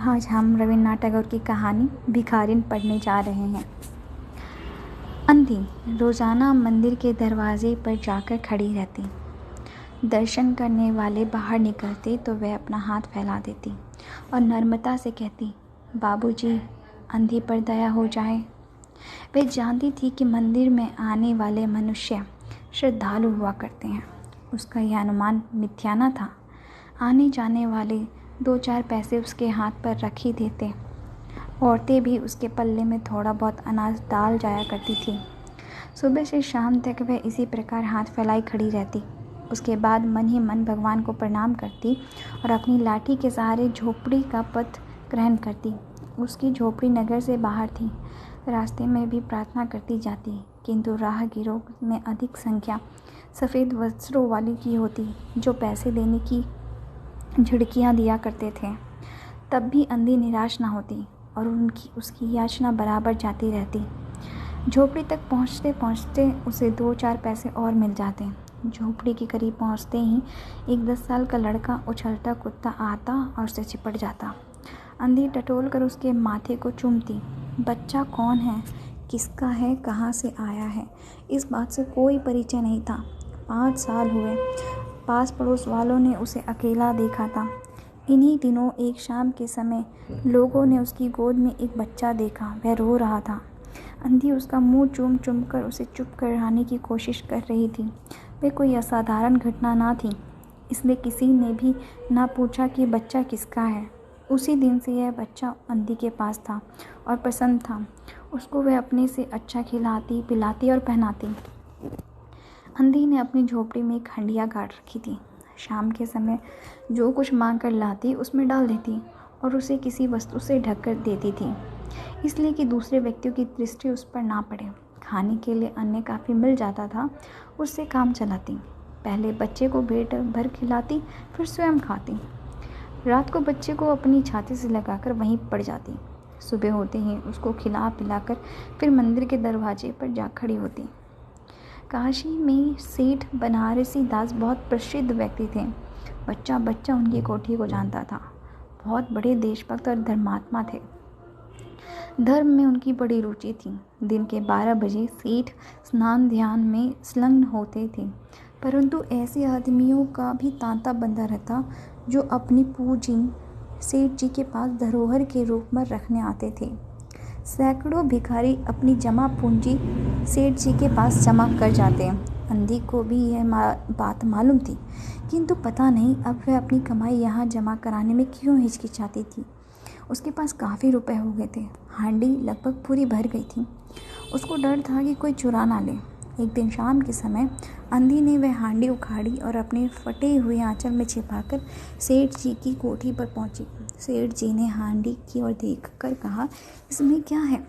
आज हम रवीन्द्रनाथ टैगोर की कहानी भिखारिन पढ़ने जा रहे हैं। अंधी रोज़ाना मंदिर के दरवाजे पर जाकर खड़ी रहती। दर्शन करने वाले बाहर निकलते तो वह अपना हाथ फैला देती और नम्रता से कहती, बाबूजी, अंधी पर दया हो जाए। वह जानती थी कि मंदिर में आने वाले मनुष्य श्रद्धालु हुआ करते हैं। उसका यह अनुमान मिथ्या न था। आने जाने वाले 2-4 पैसे उसके हाथ पर रख ही देते। औरतें भी उसके पल्ले में थोड़ा बहुत अनाज डाल जाया करती थी। सुबह से शाम तक वह इसी प्रकार हाथ फैलाई खड़ी रहती। उसके बाद मन ही मन भगवान को प्रणाम करती और अपनी लाठी के सहारे झोपड़ी का पथ ग्रहण करती। उसकी झोपड़ी नगर से बाहर थी। रास्ते में भी प्रार्थना करती जाती, किंतु राहगीरों में अधिक संख्या सफ़ेद वस्त्रों वाली की होती, जो पैसे देने की झिड़कियाँ दिया करते थे। तब भी अंधी निराश न होती और उसकी याचना बराबर जाती रहती। झोपड़ी तक पहुँचते पहुँचते उसे 2-4 पैसे और मिल जाते। झोपड़ी के करीब पहुँचते ही एक 10 साल का लड़का उछलता कूदता आता और उसे चिपट जाता। अंधी टटोल कर उसके माथे को चूमती। बच्चा कौन है, किसका है, कहाँ से आया है, इस बात से कोई परिचय नहीं था। 5 साल हुए। पास पड़ोस वालों ने उसे अकेला देखा था। इन्हीं दिनों एक शाम के समय लोगों ने उसकी गोद में एक बच्चा देखा। वह रो रहा था। अंधी उसका मुंह चूम चूम कर उसे चुप कराने की कोशिश कर रही थी। वह कोई असाधारण घटना ना थी, इसलिए किसी ने भी ना पूछा कि बच्चा किसका है। उसी दिन से यह बच्चा अंधी के पास था और पसंद था। उसको वह अपने से अच्छा खिलाती, पिलाती और पहनाती। अंधी ने अपनी झोपड़ी में एक हंडिया गाड़ रखी थी। शाम के समय जो कुछ मांग कर लाती उसमें डाल देती और उसे किसी वस्तु से ढक कर देती थी, इसलिए कि दूसरे व्यक्तियों की दृष्टि उस पर ना पड़े। खाने के लिए अन्न काफ़ी मिल जाता था, उससे काम चलाती। पहले बच्चे को पेट भर खिलाती, फिर स्वयं खाती। रात को बच्चे को अपनी छाती से लगाकर वहीं पड़ जाती। सुबह होते ही उसको खिला पिलाकर फिर मंदिर के दरवाजे पर जा खड़ी होती। काशी में सेठ बनारसी दास बहुत प्रसिद्ध व्यक्ति थे। बच्चा बच्चा उनकी कोठी को जानता था। बहुत बड़े देशभक्त और धर्मात्मा थे। धर्म में उनकी बड़ी रुचि थी। दिन के 12 बजे सेठ स्नान ध्यान में संलग्न होते थे, परंतु ऐसे आदमियों का भी तांता बंधा रहता जो अपनी पूंजी सेठ जी के पास धरोहर के रूप में रखने आते थे। सैकड़ों भिखारी अपनी जमा पूंजी सेठ जी के पास जमा कर जाते। अंधी को भी यह बात मालूम थी, किंतु पता नहीं अब वह अपनी कमाई यहाँ जमा कराने में क्यों हिचकिचाती थी। उसके पास काफ़ी रुपए हो गए थे। हांडी लगभग पूरी भर गई थी। उसको डर था कि कोई चुरा ना ले। एक दिन शाम के समय अंधी ने वह हांडी उखाड़ी और अपने फटे हुए आंचल में छिपाकर सेठ जी की कोठी पर पहुंची। सेठ जी ने हांडी की ओर देखकर कहा, इसमें क्या है?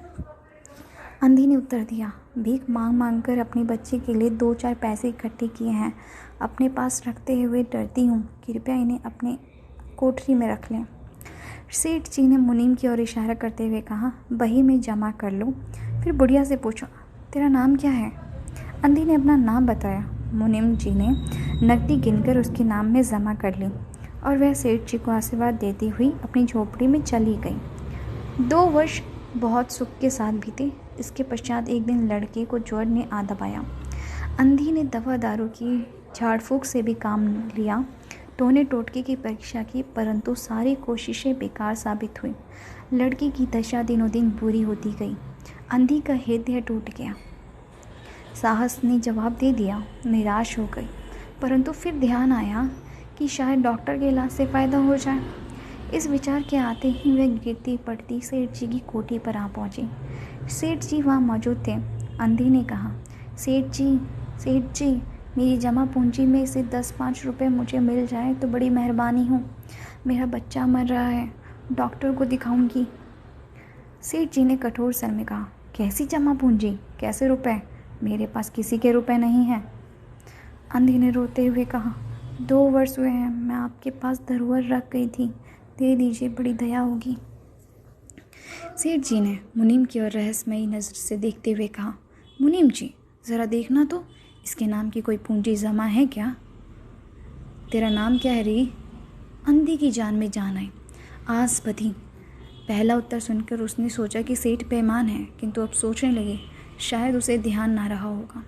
अंधी ने उत्तर दिया, भीख मांग मांग कर अपने बच्चे के लिए 2-4 पैसे इकट्ठे किए हैं। अपने पास रखते हुए डरती हूँ, कृपया इन्हें अपने कोठरी में रख लें। सेठ जी ने मुनीम की ओर इशारा करते हुए कहा, बही में जमा कर लो। फिर बुढ़िया से पूछो, तेरा नाम क्या है? अंधी ने अपना नाम बताया। मुनीम जी ने नकदी गिनकर उसके नाम में जमा कर ली और वह सेठ जी को आशीर्वाद देती हुई अपनी झोपड़ी में चली गई। 2 वर्ष बहुत सुख के साथ बीते। इसके पश्चात एक दिन लड़के को ज्वर ने आ दबाया। अंधी ने दवा दारू की झाड़ फूँक से भी काम लिया, टोने टोटके की परीक्षा की, परंतु सारी कोशिशें बेकार साबित हुई। लड़की की दशा दिनों दिन बुरी होती गई। अंधी का हृदय टूट गया। साहस ने जवाब दे दिया, निराश हो गई, परंतु फिर ध्यान आया कि शायद डॉक्टर के इलाज से फ़ायदा हो जाए। इस विचार के आते ही वह गिरती पड़ती सेठ जी की कोठी पर आ पहुंची। सेठ जी वहाँ मौजूद थे। अंधी ने कहा, सेठ जी, मेरी जमा पूंजी में से 10-5 रुपये मुझे मिल जाए तो बड़ी मेहरबानी हो। मेरा बच्चा मर रहा है, डॉक्टर को दिखाऊंगी। सेठ जी ने कठोर स्वर में कहा, कैसी जमा पूंजी, कैसे रुपए? मेरे पास किसी के रुपए नहीं हैं। अंधी ने रोते हुए कहा, 2 वर्ष हुए हैं, मैं आपके पास धरोहर रख गई थी, दे दीजिए, बड़ी दया होगी। सेठ जी ने मुनीम की ओर रहस्यमयी नज़र से देखते हुए कहा, मुनीम जी, ज़रा देखना तो, इसके नाम की कोई पूंजी जमा है क्या? तेरा नाम क्या है रे? अंधी की जान में जान आई। आस बधी। पहला उत्तर सुनकर उसने सोचा कि सेठ बेईमान है, किंतु अब सोचने लगी शायद उसे ध्यान ना रहा होगा।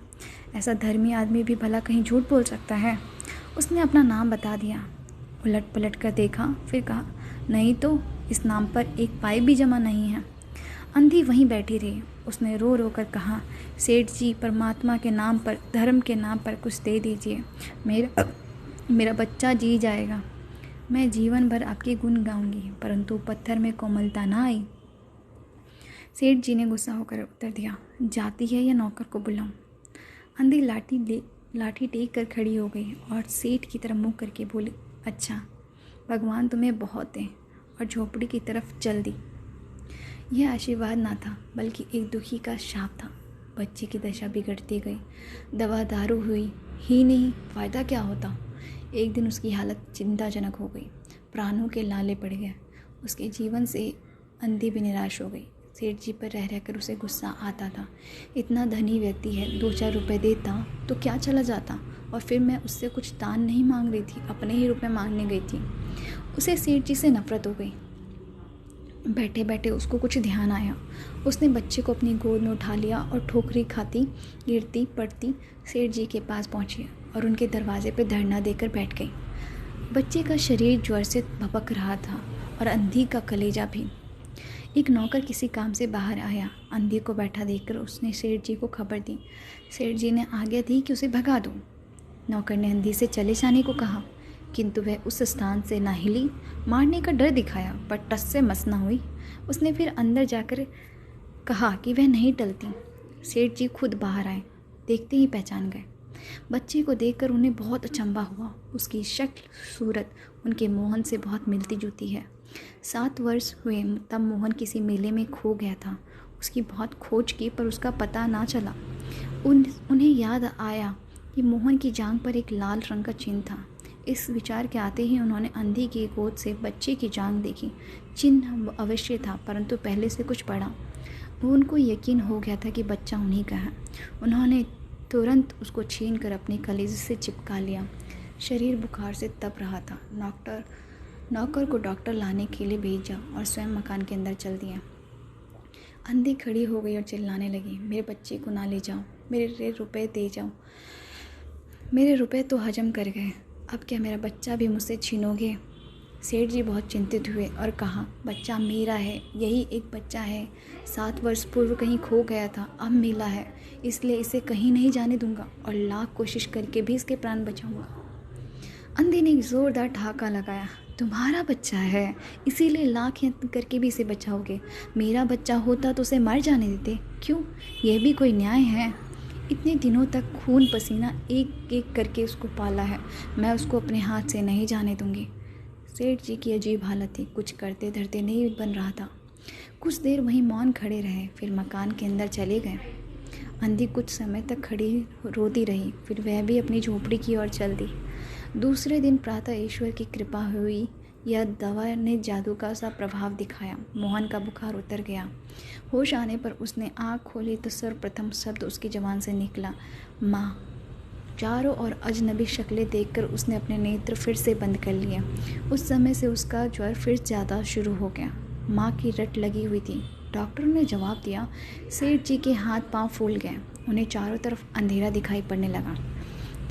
ऐसा धर्मी आदमी भी भला कहीं झूठ बोल सकता है। उसने अपना नाम बता दिया। उलट पलट कर देखा, फिर कहा, नहीं तो इस नाम पर एक पाई भी जमा नहीं है। अंधी वहीं बैठी रही। उसने रो रो कर कहा, सेठ जी, परमात्मा के नाम पर, धर्म के नाम पर कुछ दे दीजिए। मेरा बच्चा जी जाएगा। मैं जीवन भर आपके गुण गाऊंगी, परंतु पत्थर में कोमलता ना आई। सेठ जी ने गुस्सा होकर उत्तर दिया, जाती है या नौकर को बुलाऊं? अंधी लाठी टेक कर खड़ी हो गई और सेठ की तरफ मुँह करके बोली, अच्छा, भगवान तुम्हें बहुत दें, और झोपड़ी की तरफ चल दी। यह आशीर्वाद ना था, बल्कि एक दुखी का शाप था। बच्चे की दशा बिगड़ती गई। दवा दारू हुई ही नहीं, फ़ायदा क्या होता। एक दिन उसकी हालत चिंताजनक हो गई। प्राणों के लाले पड़ गए। उसके जीवन से अंधी भी निराश हो गई। सेठ जी पर रह रहकर उसे गुस्सा आता था। इतना धनी व्यक्ति है, 2-4 रुपए देता तो क्या चला जाता, और फिर मैं उससे कुछ दान नहीं मांग रही थी, अपने ही रुपए मांगने गई थी। उसे सेठ जी से नफरत हो गई। बैठे बैठे उसको कुछ ध्यान आया। उसने बच्चे को अपनी गोद में उठा लिया और ठोकरी खाती गिरती पड़ती सेठ जी के पास पहुंची और उनके दरवाजे पर धरना देकर बैठ गई। बच्चे का शरीर ज्वर से भपक रहा था और अंधी का कलेजा भी। एक नौकर किसी काम से बाहर आया। अंधी को बैठा देखकर उसने सेठ जी को खबर दी। सेठ जी ने आज्ञा दी कि उसे भगा दो। नौकर ने अंधी से चले जाने को कहा, किंतु वह उस स्थान से ना हिली। मारने का डर दिखाया, पर टस से मस न हुई। उसने फिर अंदर जाकर कहा कि वह नहीं टलती। सेठ जी खुद बाहर आए, देखते ही पहचान गए। बच्चे को देखकर उन्हें बहुत अचंभा हुआ। उसकी शक्ल सूरत उनके मोहन से बहुत मिलती जुलती है। 7 वर्ष हुए तब मोहन किसी मेले में खो गया था। उसकी बहुत खोज की, पर उसका पता ना चला। उन्हें याद आया कि मोहन की जांघ पर एक लाल रंग का चिन्ह था। इस विचार के आते ही उन्होंने अंधी की गोद से बच्चे की जांघ देखी। चिन्ह अवश्य था, परंतु पहले से कुछ बड़ा। उनको यकीन हो गया था कि बच्चा उन्हीं का है। उन्होंने तुरंत उसको छीन कर अपने कलेजे से चिपका लिया। शरीर बुखार से तप रहा था। नौकर को डॉक्टर लाने के लिए भेजा और स्वयं मकान के अंदर चल दिया। अंधी खड़ी हो गई और चिल्लाने लगी, मेरे बच्चे को ना ले जाओ, मेरे रुपए दे जाओ। मेरे रुपए तो हजम कर गए, अब क्या मेरा बच्चा भी मुझसे छीनोगे? सेठ जी बहुत चिंतित हुए और कहा, बच्चा मेरा है, यही एक बच्चा है। 7 वर्ष पूर्व कहीं खो गया था, अब मिला है, इसलिए इसे कहीं नहीं जाने दूंगा और लाख कोशिश करके भी इसके प्राण बचाऊंगा। अंधी ने एक जोरदार ठहाका लगाया, तुम्हारा बच्चा है, इसीलिए लाख यत्न करके भी इसे बचाओगे? मेरा बच्चा होता तो उसे मर जाने देते। क्यों, यह भी कोई न्याय है? इतने दिनों तक खून पसीना एक एक करके उसको पाला है, मैं उसको अपने हाथ से नहीं जाने दूंगी। सेठ जी की अजीब हालत थी, कुछ करते धरते नहीं बन रहा था। कुछ देर वहीं मौन खड़े रहे, फिर मकान के अंदर चले गए। अंधी कुछ समय तक खड़ी रोती रही, फिर वह भी अपनी झोपड़ी की ओर चल दी। दूसरे दिन प्रातः ईश्वर की कृपा हुई, यह दवा ने जादू का सा प्रभाव दिखाया। मोहन का बुखार उतर गया। होश आने पर उसने आँख खोली तो सर्वप्रथम शब्द उसकी ज़बान से निकला, माँ। चारों ओर अजनबी शक्लें देखकर उसने अपने नेत्र फिर से बंद कर लिए। उस समय से उसका ज्वर फिर ज़्यादा शुरू हो गया। माँ की रट लगी हुई थी। डॉक्टर ने जवाब दिया। सेठ जी के हाथ पांव फूल गए। उन्हें चारों तरफ अंधेरा दिखाई पड़ने लगा।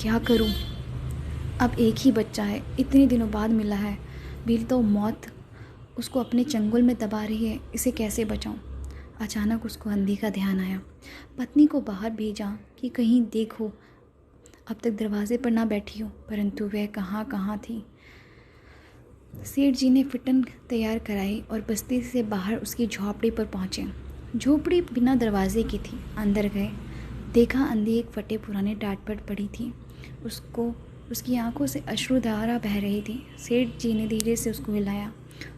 क्या करूं? अब एक ही बच्चा है, इतने दिनों बाद मिला है, भी तो मौत उसको अपने चंगुल में दबा रही है, इसे कैसे बचाऊं? अचानक उसको अंधी का ध्यान आया। पत्नी को बाहर भेजा कि कहीं देखो, अब तक दरवाजे पर ना बैठी हो, परंतु वह कहाँ थी। सेठ जी ने फिटन तैयार कराई और बस्ती से बाहर उसकी झोपड़ी पर पहुँचे। झोपड़ी बिना दरवाजे की थी। अंदर गए, देखा अंधी एक फटे पुराने टाट पर पड़ी थी। उसकी आंखों से अश्रुधारा बह रही थी। सेठ जी ने धीरे से उसको हिलाया।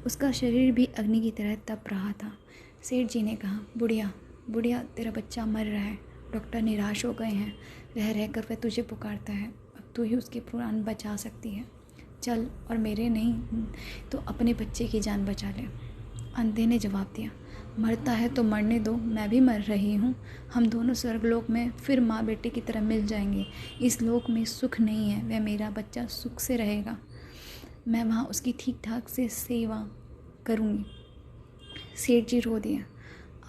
उसका शरीर भी अग्नि की तरह तप रहा था। सेठ जी ने कहा, बुढ़िया, तेरा बच्चा मर रहा है, डॉक्टर निराश हो गए हैं, रह रहकर वह तुझे पुकारता है, अब तू ही उसके प्राण बचा सकती है, चल, और मेरे नहीं तो अपने बच्चे की जान बचा ले। अंधे ने जवाब दिया, मरता है तो मरने दो, मैं भी मर रही हूँ, हम दोनों स्वर्गलोक में फिर माँ बेटे की तरह मिल जाएंगे। इस लोक में सुख नहीं है, वह मेरा बच्चा सुख से रहेगा, मैं वहाँ उसकी ठीक ठाक से सेवा करूँगी। सेठ जी रो दिए।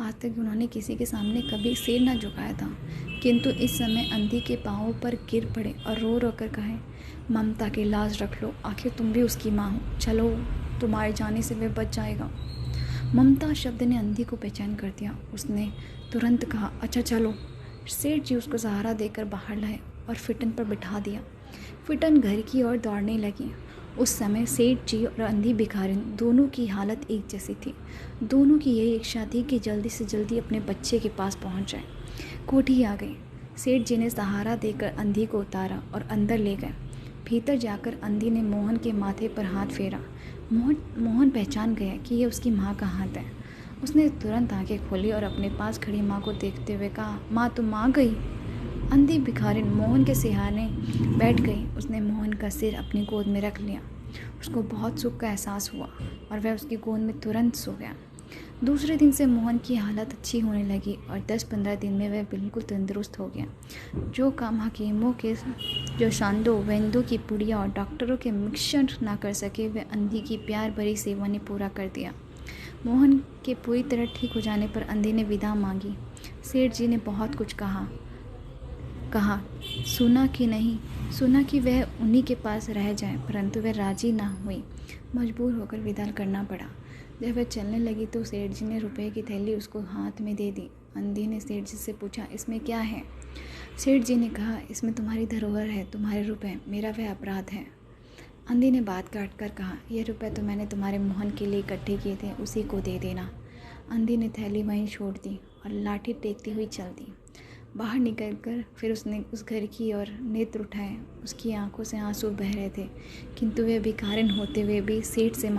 आज तक उन्होंने किसी के सामने कभी सिर न झुकाया था, किंतु इस समय अंधी के पाँवों पर गिर पड़े और रो रो कर कहे, ममता की लाज रख लो, आखिर तुम भी उसकी माँ हो, चलो तुम्हारे जाने से वह बच जाएगा। ममता शब्द ने अंधी को पहचान कर दिया। उसने तुरंत कहा, अच्छा चलो। सेठ जी उसको सहारा देकर बाहर लाए और फिटन पर बिठा दिया। फिटन घर की ओर दौड़ने लगी। उस समय सेठ जी और अंधी भिखारिन दोनों की हालत एक जैसी थी। दोनों की यही इच्छा थी कि जल्दी से जल्दी अपने बच्चे के पास पहुंच जाए। कोठी आ गई। सेठ जी ने सहारा देकर अंधी को उतारा और अंदर ले गए। भीतर जाकर अंधी ने मोहन के माथे पर हाथ फेरा। मोहन पहचान गया कि यह उसकी माँ का हाथ है। उसने तुरंत आंखें खोली और अपने पास खड़ी माँ को देखते हुए कहा, माँ तुम आ गई। अंधी भिखारिन मोहन के सिरहाने बैठ गई। उसने मोहन का सिर अपनी गोद में रख लिया। उसको बहुत सुख का एहसास हुआ और वह उसकी गोद में तुरंत सो गया। दूसरे दिन से मोहन की हालत अच्छी होने लगी और 10-15 दिन में वह बिल्कुल तंदुरुस्त हो गया। जो काम हकीमों के जो शांदों वैद्यों की पुड़िया और डॉक्टरों के मिक्सर ना कर सके, वह अंधी की प्यार भरी सेवा ने पूरा कर दिया। मोहन के पूरी तरह ठीक हो जाने पर अंधी ने विदा मांगी। सेठ जी ने बहुत कुछ कहा, सुना कि वह उन्हीं के पास रह जाए, परंतु वह राजी ना हुई। मजबूर होकर विदा करना पड़ा। जब वह चलने लगी तो सेठ जी ने रुपए की थैली उसको हाथ में दे दी। अंधी ने सेठ जी से पूछा, इसमें क्या है? सेठ जी ने कहा, इसमें तुम्हारी धरोहर है, तुम्हारे रुपए, मेरा वह अपराध है। अंधी ने बात काट कर कहा, यह रुपए तो मैंने तुम्हारे मोहन के लिए इकट्ठे किए थे, उसी को दे देना। अंधी ने थैली वहीं छोड़ दी और लाठी टेकती हुई चल दी। बाहर निकलकर फिर उसने उस घर की ओर नेत्र उठाए। उसकी आंखों से आंसू बह रहे थे, किंतु वे भिखारिन होते हुए भी सेठ से